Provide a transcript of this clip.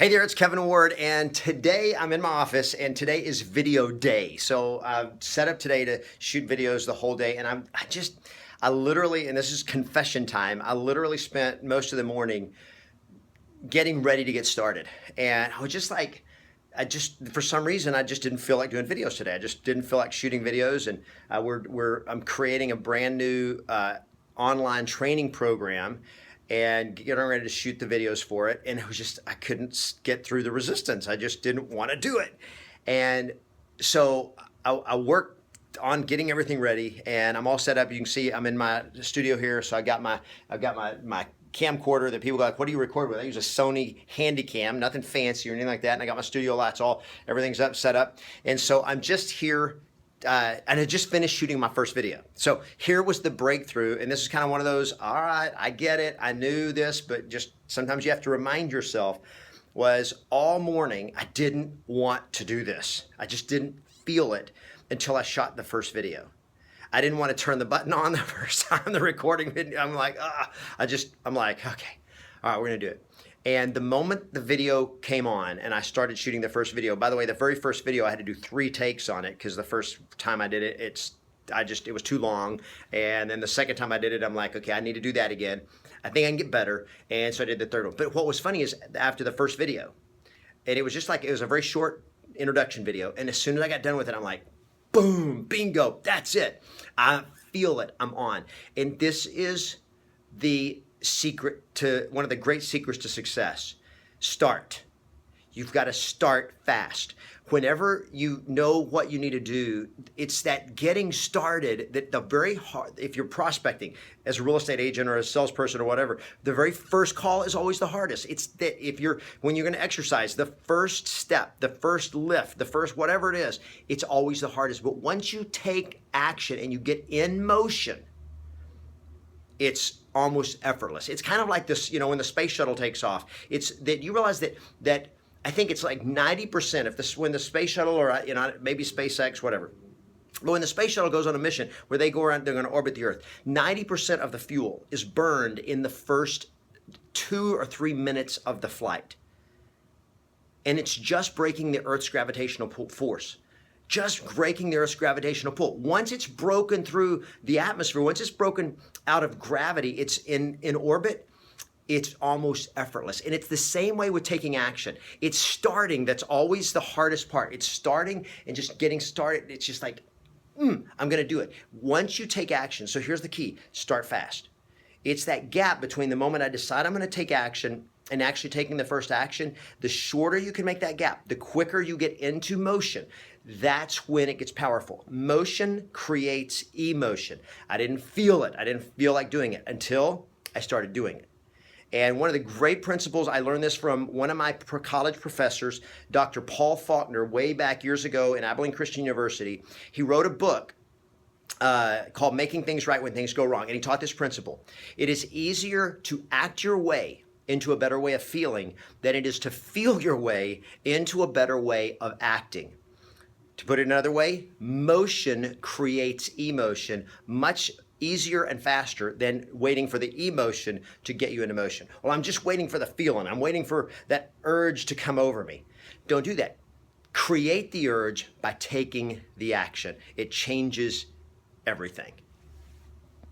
Hey there, it's Kevin Ward, and today I'm in my office, and today is video day. So I've set up today to shoot videos the whole day, and I literally, and this is confession time, I literally spent most of the morning getting ready to get started. And I was just like, for some reason, I just didn't feel like doing videos today. I just didn't feel like shooting videos, and I'm creating a brand new online training program and getting ready to shoot the videos for it. And it was just, I couldn't get through the resistance. I just didn't want to do it. And so I worked on getting everything ready, and I'm all set up. You can see I'm in my studio here. So I've got my camcorder that people go like, what do you record with? I use a Sony Handycam, nothing fancy or anything like that. And I got my studio lights everything's set up. And so I'm just here. And I just finished shooting my first video. So here was the breakthrough. And this is kind of one of those, all right, I get it. I knew this, but just sometimes you have to remind yourself, was all morning, I didn't want to do this. I just didn't feel it until I shot the first video. I didn't want to turn the button on the first time the recording video. I'm like, okay, all right, we're going to do it. And the moment the video came on and I started shooting the first video, by the way, the very first video I had to do 3 takes on it because the first time I did it, it was too long. And then the second time I did it, I'm like, okay, I need to do that again. I think I can get better. And so I did the third one. But what was funny is after the first video, and it was just like, it was a very short introduction video. And as soon as I got done with it, I'm like, boom, bingo, that's it. I feel it, I'm on. And this is one of the great secrets to success. Start. You've got to start fast. Whenever you know what you need to do, it's that getting started that the very hard, if you're prospecting as a real estate agent or a salesperson or whatever, the very first call is always the hardest. It's that when you're going to exercise, the first step, the first lift, the first whatever it is, it's always the hardest. But once you take action and you get in motion, it's almost effortless. It's kind of like this, when the space shuttle takes off. It's that you realize that I think it's like 90% when the space shuttle or maybe SpaceX, whatever. But when the space shuttle goes on a mission where they go around, they're going to orbit the Earth, 90% of the fuel is burned in the first 2 or 3 minutes of the flight. And it's just breaking the Earth's gravitational force. Just breaking the Earth's gravitational pull. Once it's broken through the atmosphere, once it's broken out of gravity, it's in orbit, it's almost effortless. And it's the same way with taking action. It's starting that's always the hardest part. It's starting and just getting started. It's just like, I'm going to do it. Once you take action, so here's the key, start fast. It's that gap between the moment I decide I'm going to take action and actually taking the first action. The shorter you can make that gap, the quicker you get into motion. That's when it gets powerful. Motion creates emotion. I didn't feel it. I didn't feel like doing it until I started doing it. And one of the great principles, I learned this from one of my college professors, Dr. Paul Faulkner, way back years ago in Abilene Christian University. He wrote a book called Making Things Right When Things Go Wrong. And he taught this principle. It is easier to act your way into a better way of feeling than it is to feel your way into a better way of acting. To put it another way, motion creates emotion much easier and faster than waiting for the emotion to get you into motion. Well, I'm just waiting for the feeling. I'm waiting for that urge to come over me. Don't do that. Create the urge by taking the action. It changes everything.